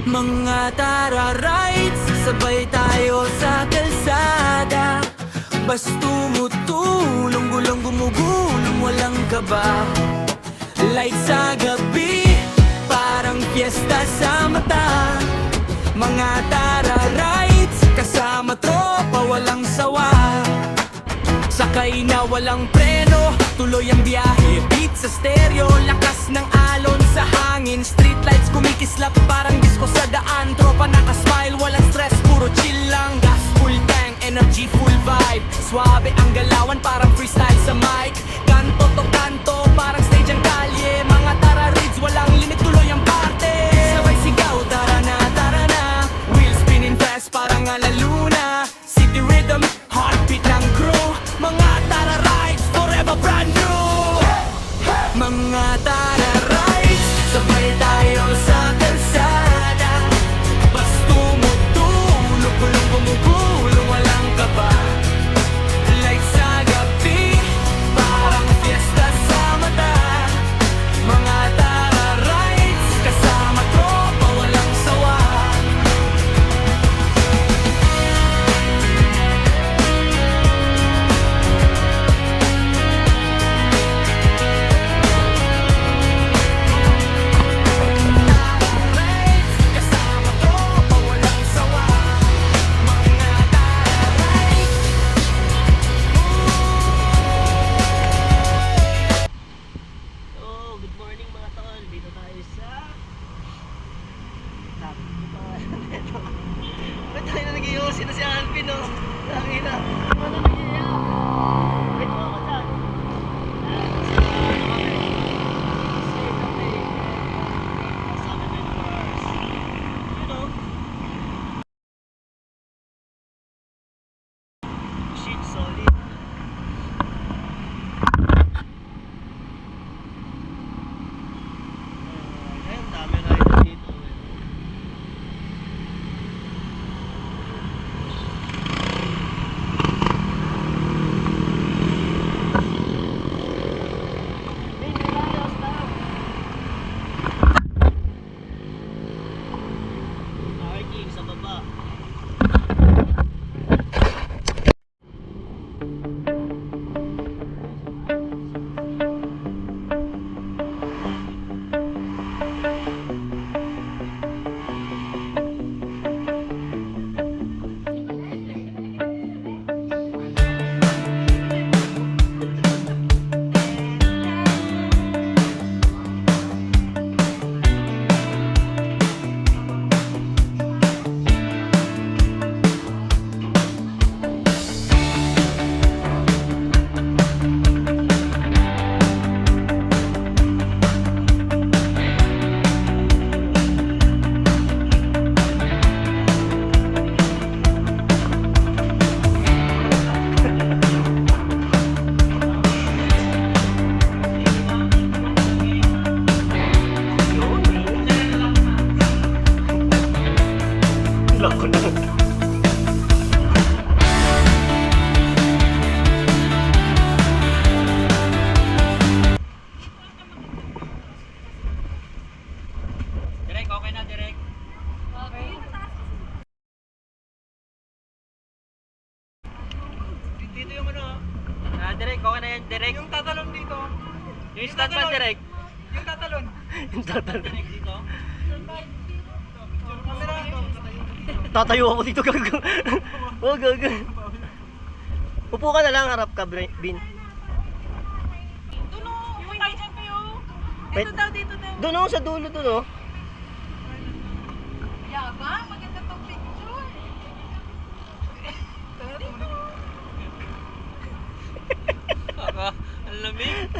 Mga tara rides, sabay tayo sa kalsada. Bas tumutulong, gulong gumugulong, walang kaba. Light sa gabi, parang fiesta sa mata. Mga tara rides, kasama tropa, walang sawa. Sakay na walang preno, tuloy ang biyahe. Beat sa stereo, lakas ng alon sa hangin. Street lights kumikislap parang disco sa daan. Tropa nakasmile, walang stress, puro chill lang. Gas full tank, energy full vibe. Suabe ang galawan, parang freestyle sa mic. Kanto to kanto, parang stage ang kalye. Mga tara rides, walang limit, tuloy ang parte. Sabay sigaw, tara na. Wheel spinning fast, parang alaluna. City rhythm, heartbeat ng crew. Mga tara rides, forever brand new. Mga tara rides, sabay tayo sa kalsada. Bas tumutulog, gulong gumugulong, walang kaba. Light sa gabi, parang fiesta sa mata. Mga tara rides, kasama tropa, walang sawa. Kasama tropa, walang sawa. Mga tara rides. Oh, good morning mga tol. Dito tayo sa Ba't tayo na nag-iusin na si Alvin, oh? Lagi na. Ano nangyaya? Wait mo ako dyan. Shit, solid. Ayun, dami rider dito. Parking sa baba. Lako na. Direk, okay na, Direk. Okay. Dito yung ano, Direk, okay na yan, Direk. Yung tatalon dito. Yung start man, Direk. Yung tatalon. Yung tatalon. Direk dito. Camera. Tatayo ako dito, gago. Oh, gago. Upo ka na lang, harap ka, Bin. Doon o. Yung tayo dyan kayo. Wait. Ito daw, dito daw. Doon ako sa dulo, doon oh. Yabang, maganda tong picture. Ang lamig.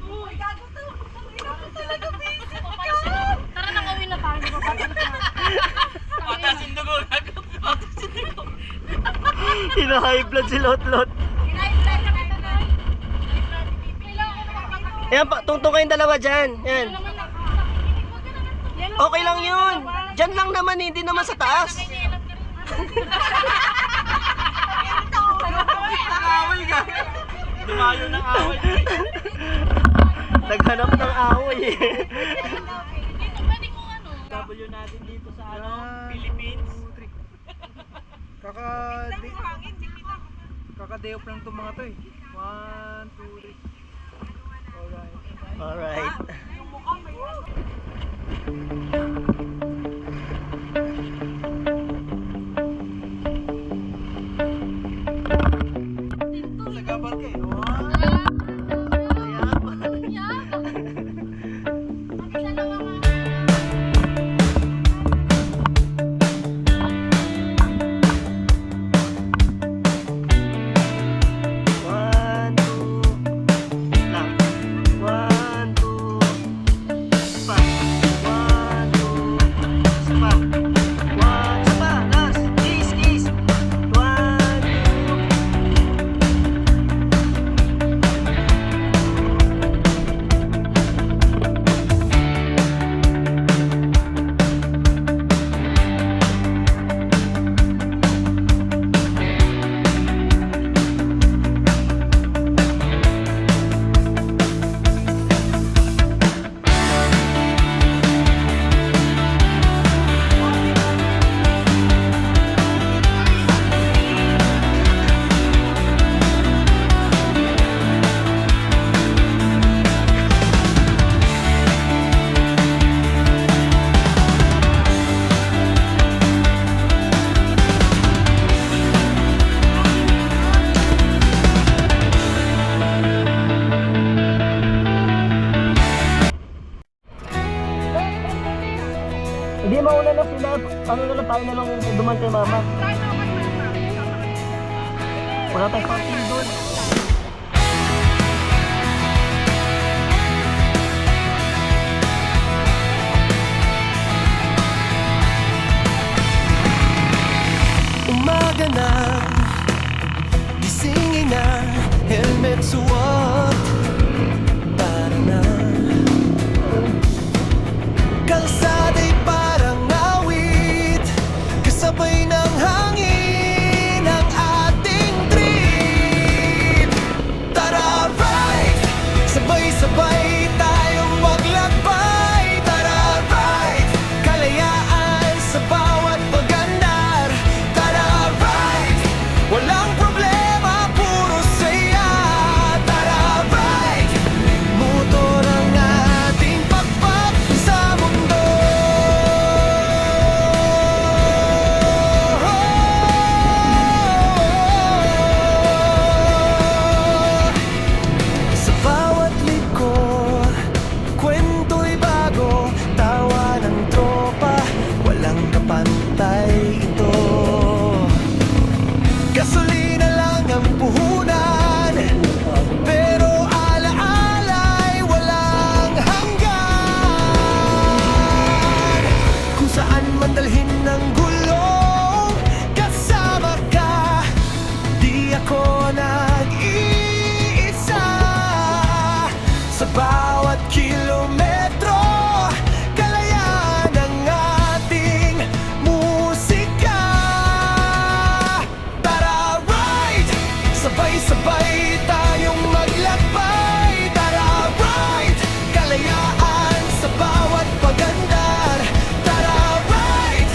Uy, gago to. Gago talaga, busy ka. Tara na, gawin na tayo. Patasin dugo, gago. Patasin dugo. Hina-high blood si Lot-Lot. Ayan, tungtong kayong dalawa dyan. Yan. Okay lang yun. Dyan lang naman, hindi naman sa taas. Away ka. Dumayo ng away. Naghanap ng away eh. Dito, pwede kong ano. W natin dito sa Philippines. Kaka-day off lang itong mga to eh. 1, 2, 3. Alright. Alright. Sa gabal ka eh. One, two, lang. One, two, pa. One, two, pa. One, pa. Last. Kiss, kiss. One, two. Hindi mauna na sila. Ano na lang tayo na lang duman kay mama. Wala tayong parking doon. Umaga na, gisingin na, helmet suot, para na. Kalsada'y parang awit, kasabay ng hangin ang ating trip. Tara, ride! Sabay-sabay tayong maglakbay. Tara, ride! Kalayaan sa bawat pag-andar. Tara, ride! Walang problema, puro saya. Tara, ride! Motor ang ating pakpak sa mundo. Sa bawat liko, kwento'y bago, tawa ng tropa, walang kapantay ito. Gasolina lang ang puhunan, pero alaala'y walang hanggan. Kung saan man dalhin ng gulong, kasama ka, di ako nag-iisa. Sa bawat kilometro, kalayaan ang ating musika. Tara, ride! Sabay-sabay tayong maglakbay. Tara, ride! Kalayaan sa bawat pag-andar. Tara, ride!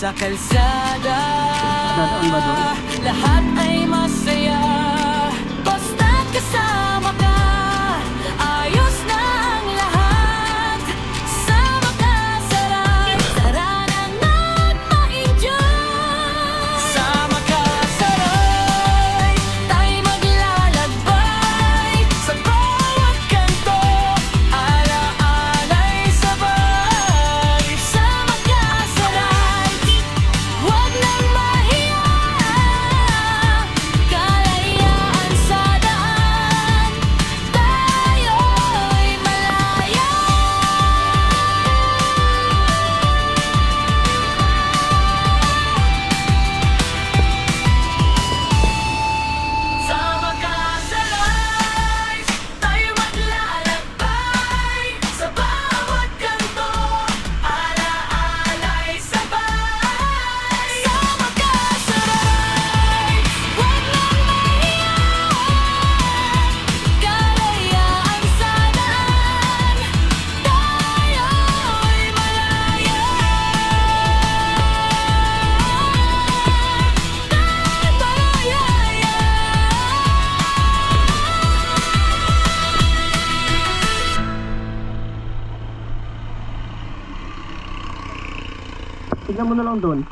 sa kalsada. Dadaan ba doon? Lahat ay masaya basta't kasama ka. Ayos na ang lahat. Sama ka sa ride. Tara na nga't ma-enjoy. Sama ka sa ride. Tayo'y maglalakbay sa bawat kanto. Ala-ala'y sabay. Sama ka sa ride. Huwag nang mahiya. Kalayaan sa daan. Tayo'y malaya. Sama ka sa ride. Tayo'y maglalakbay sa bawat kanto. Ala-ala'y sabay. Sama ka sa ride. Huwag nang mahiya. Kalayaan sa daan. Tayo'y malaya. Tignan mo na lang doon.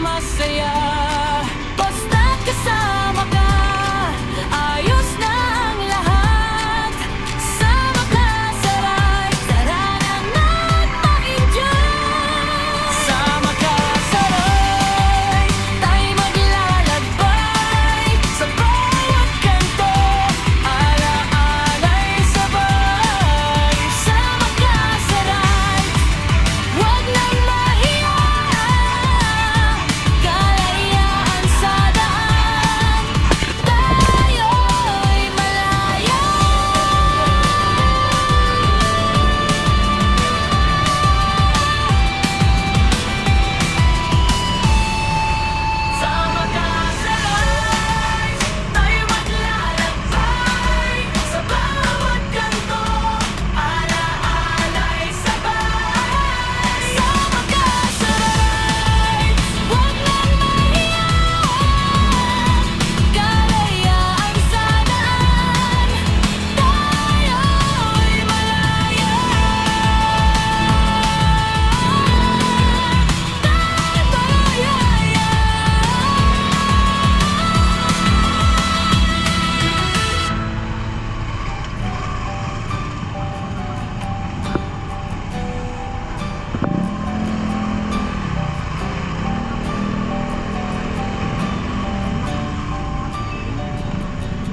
masaya. Basta't kasama ka, ayos na ang lahat. Sama ka sa ride, tara na mag-enjoy. Sama ka sa ride, tayo maglalakbay. Sa bawat kanto, ala-alay sabay. Sama ka sa ride, huwag nang mahiya. Kalayaan sa daan, tayo'y malaya. Sama ka sa ride, tayo maglalakbay. Sa bawat kanto, ala-alay sabay. Sama ka sa ride, huwag nang mahiya. Kalayaan sa daan, tayo'y malaya.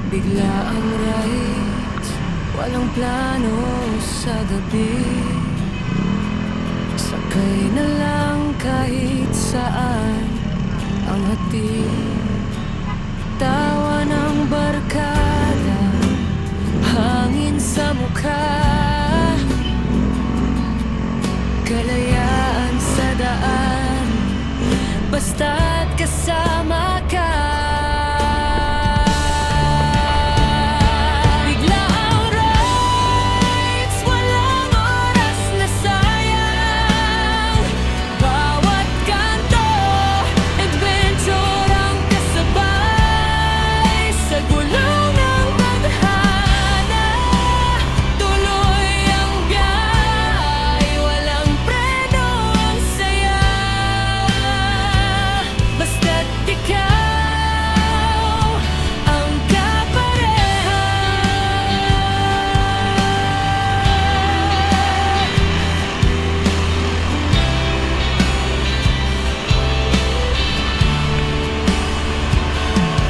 Bigla ang rides, walang plano sa gabi. Sakay na lang kahit saan ang hatid. Tawa ng barkada, hangin sa mukha. Kalayaan sa daan, basta't kasama ka. Bigla ang rides, walang oras na sayang. Bawat kanto, adventure ang kasabay. Sa gulong ng tadhana, tuloy ang biyahe. Walang preno ang saya, basta't ikaw ang kapareha.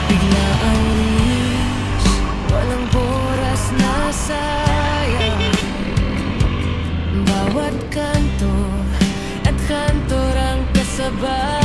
Bigla ang rides, walang oras na sayang. Bawat kanto at kantor ang kasabay.